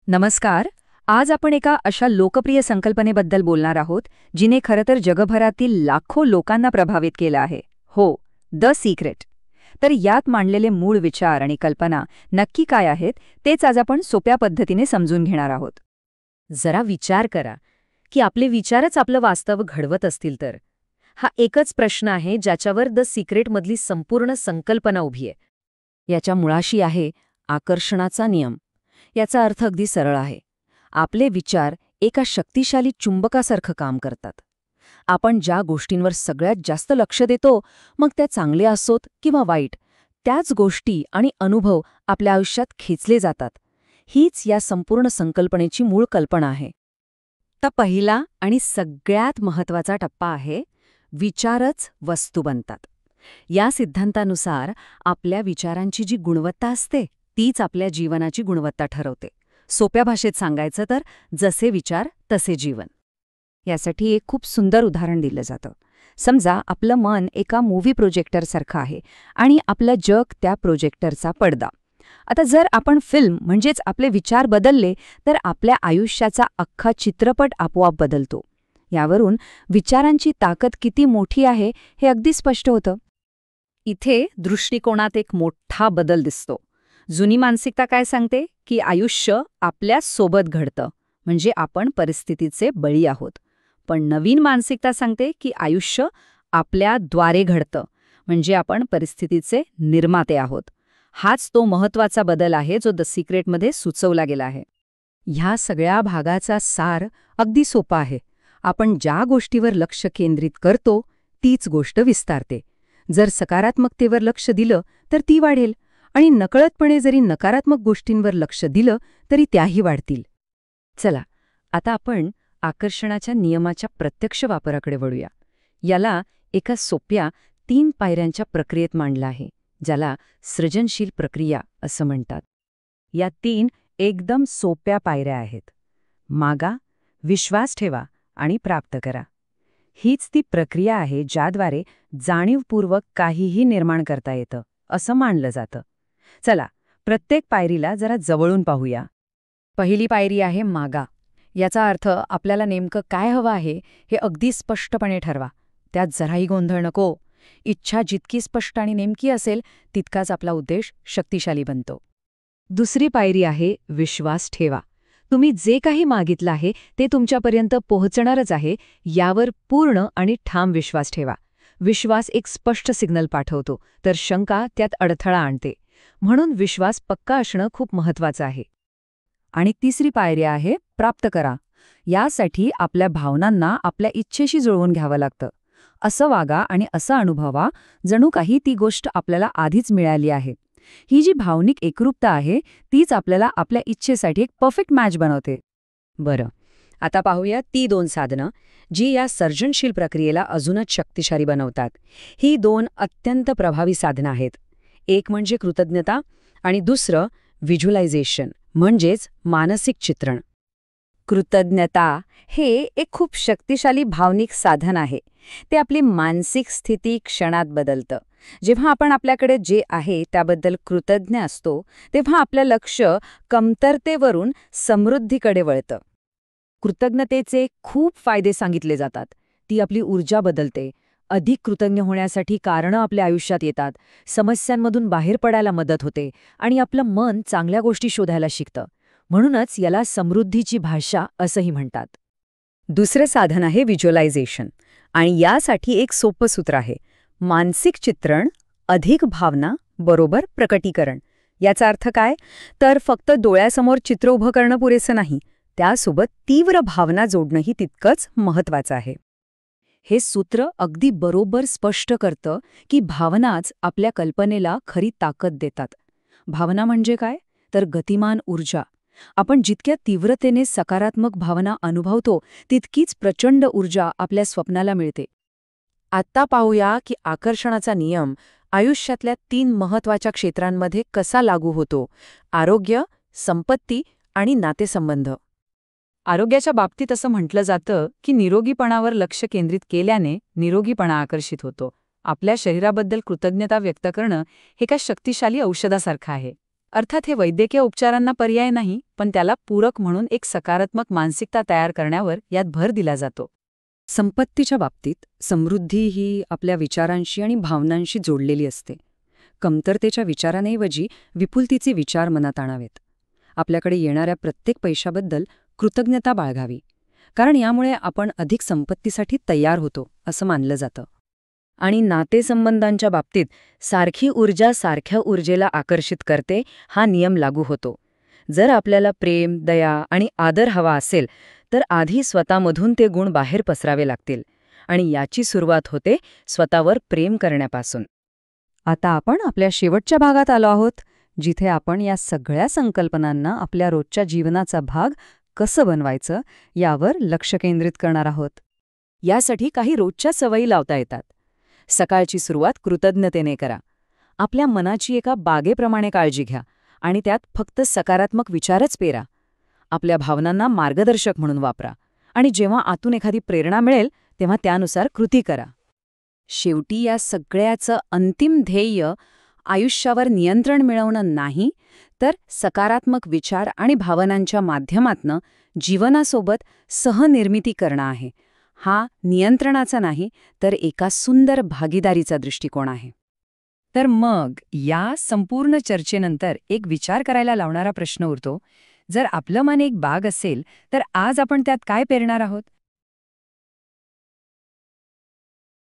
नमस्कार. आज आपण एका अशा लोकप्रिय संकल्पनेबद्दल बोलणार आहोत जिने खरं तर जगभरातील लाखो लोकांना प्रभावित केलं आहे. हो, द सिक्रेट. तर यात मांडलेले मूळ विचार आणि कल्पना नक्की काय आहेत तेच आज आपण सोप्या पद्धतीने समजून घेणार आहोत. जरा विचार करा की आपले विचारच आपलं वास्तव घडवत असतील तर. हा एकच प्रश्न आहे ज्याच्यावर द सिक्रेटमधली संपूर्ण संकल्पना उभी आहे. याच्या मुळाशी आहे आकर्षणाचा नियम. याचा अर्थ अगदी सरळ आहे. आपले विचार एका शक्तिशाली चुंबकासारखं काम करतात. आपण ज्या गोष्टींवर सगळ्यात जास्त लक्ष देतो, मग त्या चांगल्या असोत किंवा वाईट, त्याच गोष्टी आणि अनुभव आपल्या आयुष्यात खेचले जातात. हीच या संपूर्ण संकल्पनेची मूळ कल्पना आहे. तर पहिला आणि सगळ्यात महत्त्वाचा टप्पा आहे विचारच वस्तू बनतात. या सिद्धांतानुसार आपल्या विचारांची जी गुणवत्ता असते तीच आपल्या जीवनाची गुणवत्ता ठरवते. सोप्या भाषेत सांगायचं तर जसे विचार तसे जीवन. यासाठी एक खूप सुंदर उदाहरण दिलं जातं. समजा आपलं मन एका मूव्ही प्रोजेक्टरसारखं आहे आणि आपलं जग त्या प्रोजेक्टरचा पडदा. आता जर आपण फिल्म म्हणजेच आपले विचार बदलले तर आपल्या आयुष्याचा अख्खा चित्रपट आपोआप बदलतो. यावरून विचारांची ताकद किती मोठी आहे हे अगदी स्पष्ट होतं. इथे दृष्टिकोनात एक मोठा बदल दिसतो. जुनी मानसिकता काय सांगते की आयुष्य आपल्या सोबत घडतं, म्हणजे आपण परिस्थितीचे बळी आहोत. पण नवीन मानसिकता सांगते की आयुष्य आपल्याद्वारे घडतं, म्हणजे आपण परिस्थितीचे निर्माते आहोत. हाच तो महत्त्वाचा बदल आहे जो द सिक्रेटमध्ये सुचवला गेला आहे. ह्या सगळ्या भागाचा सार अगदी सोपा आहे. आपण ज्या गोष्टीवर लक्ष केंद्रित करतो तीच गोष्ट विस्तारते. जर सकारात्मकतेवर लक्ष दिलं तर ती वाढेल आणि नकळतपणे जरी नकारात्मक गोष्टींवर लक्ष दिलं तरी त्याही वाढतील. चला, आता आपण आकर्षणाच्या नियमाच्या प्रत्यक्ष वापराकडे वळूया. याला एका सोप्या 3 पायऱ्यांच्या प्रक्रियेत मांडलं आहे, ज्याला सृजनशील प्रक्रिया असं म्हणतात. या 3 एकदम सोप्या पायऱ्या आहेत. मागा, विश्वास ठेवा आणि प्राप्त करा. हीच ती प्रक्रिया आहे ज्याद्वारे जाणीवपूर्वक काहीही निर्माण करता येतं असं मानलं जातं. चला, प्रत्येक पायरीला जरा जवळून पाहूया. पहिली पायरी आहे मागा. याचा अर्थ आपल्याला नेमकं काय हवं आहे हे अगदी स्पष्टपणे ठरवा. त्यात जराही गोंधळ नको. इच्छा जितकी स्पष्ट आणि नेमकी असेल तितकाच आपला उद्देश शक्तिशाली बनतो. दुसरी पायरी आहे विश्वास ठेवा. तुम्ही जे काही मागितलं आहे ते तुमच्यापर्यंत पोहोचणारच आहे यावर पूर्ण आणि ठाम विश्वास ठेवा. विश्वास एक स्पष्ट सिग्नल पाठवतो, तर शंका त्यात अडथळा आणते. म्हणून विश्वास पक्का असणं खूप महत्त्वाचं आहे. आणि तिसरी पायरी आहे प्राप्त करा. यासाठी आपल्या भावनांना आपल्या इच्छेशी जुळवून घ्यावं लागतं. असं वागा आणि असं अनुभवा जणू काही ती गोष्ट आपल्याला आधीच मिळाली आहे. ही जी भावनिक एकरूपता आहे तीच आपल्याला आपल्या इच्छेसाठी एक परफेक्ट मॅच बनवते. बरं, आता पाहूया ती 2 साधनं जी या सर्जनशील प्रक्रियेला अजूनच शक्तिशाली बनवतात. ही 2 अत्यंत प्रभावी साधनं आहेत. एक म्हणजे कृतज्ञता आणि दुसरं व्हिज्युअलायझेशन म्हणजेच मानसिक चित्रण. कृतज्ञता हे एक खूप शक्तिशाली भावनिक साधन आहे. ते आपली मानसिक स्थिती क्षणात बदलतं. जेव्हा आपण आपल्याकडे जे आहे त्याबद्दल कृतज्ञ असतो तेव्हा आपलं लक्ष कमतरतेवरून समृद्धीकडे वळतं. कृतज्ञतेचे खूप फायदे सांगितले जातात. ती आपली ऊर्जा बदलते. अधिक कृतज्ञ होण्यासाठी कारणं आपल्या आयुष्यात येतात. समस्यांमधून बाहेर पडायला मदत होते आणि आपलं मन चांगल्या गोष्टी शोधायला शिकतं. म्हणूनच याला समृद्धीची भाषा असंही म्हणतात. दुसरं साधन आहे व्हिज्युअलायझेशन आणि यासाठी एक सोपं सूत्र आहे. मानसिक चित्रण अधिक भावना बरोबर प्रकटीकरण. याचा अर्थ काय? तर फक्त डोळ्यासमोर चित्र उभं करणं पुरेसं नाही, त्यासोबत तीव्र भावना जोडणंही तितकंच महत्त्वाचं आहे. हे सूत्र अगदी बरोबर स्पष्ट करतं की भावनाच आपल्या कल्पनेला खरी ताकद देतात. भावना म्हणजे काय? तर गतिमान ऊर्जा. आपण जितक्या तीव्रतेने सकारात्मक भावना अनुभवतो तितकीच प्रचंड ऊर्जा आपल्या स्वप्नाला मिळते. आता पाहूया की आकर्षणाचा नियम आयुष्यातल्या 3 महत्त्वाच्या क्षेत्रांमध्ये कसा लागू होतो: आरोग्य, संपत्ती आणि नातेसंबंध. आरोग्याच्या बाबतीत असं म्हटलं जातं की निरोगीपणावर लक्ष केंद्रित केल्याने निरोगीपणा आकर्षित होतो. आपल्या शरीराबद्दल कृतज्ञता व्यक्त करणं हे एका शक्तिशाली औषधासारखं आहे. अर्थात हे वैद्यकीय उपचारांना पर्याय नाही, पण त्याला पूरक म्हणून एक सकारात्मक मानसिकता तयार करण्यावर यात भर दिला जातो. संपत्तीच्या बाबतीत समृद्धी ही आपल्या विचारांशी आणि भावनांशी जोडलेली असते. कमतरतेच्या विचारांऐवजी विपुलतेचे विचार मनात आणावेत. आपल्याकडे येणाऱ्या प्रत्येक पैशाबद्दल कृतज्ञता बाळगावी, कारण यामुळे आपण अधिक संपत्तीसाठी तयार होतो असं मानलं जातं. आणि नातेसंबंधांच्या बाबतीत सारखी ऊर्जा सारख्या ऊर्जेला आकर्षित करते हा नियम लागू होतो. जर आपल्याला प्रेम, दया आणि आदर हवा असेल तर आधी स्वतःमधून ते गुण बाहेर पसरावे लागतील आणि याची सुरुवात होते स्वतःवर प्रेम करण्यापासून. आता आपण आपल्या शेवटच्या भागात आलो आहोत, जिथे आपण या सगळ्या संकल्पनांना आपल्या रोजच्या जीवनाचा भाग कसं बनवायचं यावर लक्ष केंद्रित करणार आहोत. यासाठी काही रोजच्या सवयी लावता येतात. सकाळची सुरुवात कृतज्ञतेने करा. आपल्या मनाची एका बागेप्रमाणे काळजी घ्या आणि त्यात फक्त सकारात्मक विचारच पेरा. आपल्या भावनांना मार्गदर्शक म्हणून वापरा आणि जेव्हा आतून एखादी प्रेरणा मिळेल तेव्हा त्यानुसार कृती करा. शेवटी या सगळ्याचं अंतिम ध्येय आयुष्यावर नियंत्रण मिळवणं नाही, तर सकारात्मक विचार आणि भावनांच्या माध्यमातनं जीवनासोबत सहनिर्मिती करणं आहे. हा नियंत्रणाचा नाही, तर एका सुंदर भागीदारीचा दृष्टिकोन आहे. तर मग या संपूर्ण चर्चेनंतर एक विचार करायला लावणारा प्रश्न उरतो. जर आपलं मन एक बाग असेल तर आज आपण त्यात काय पेरणार आहोत?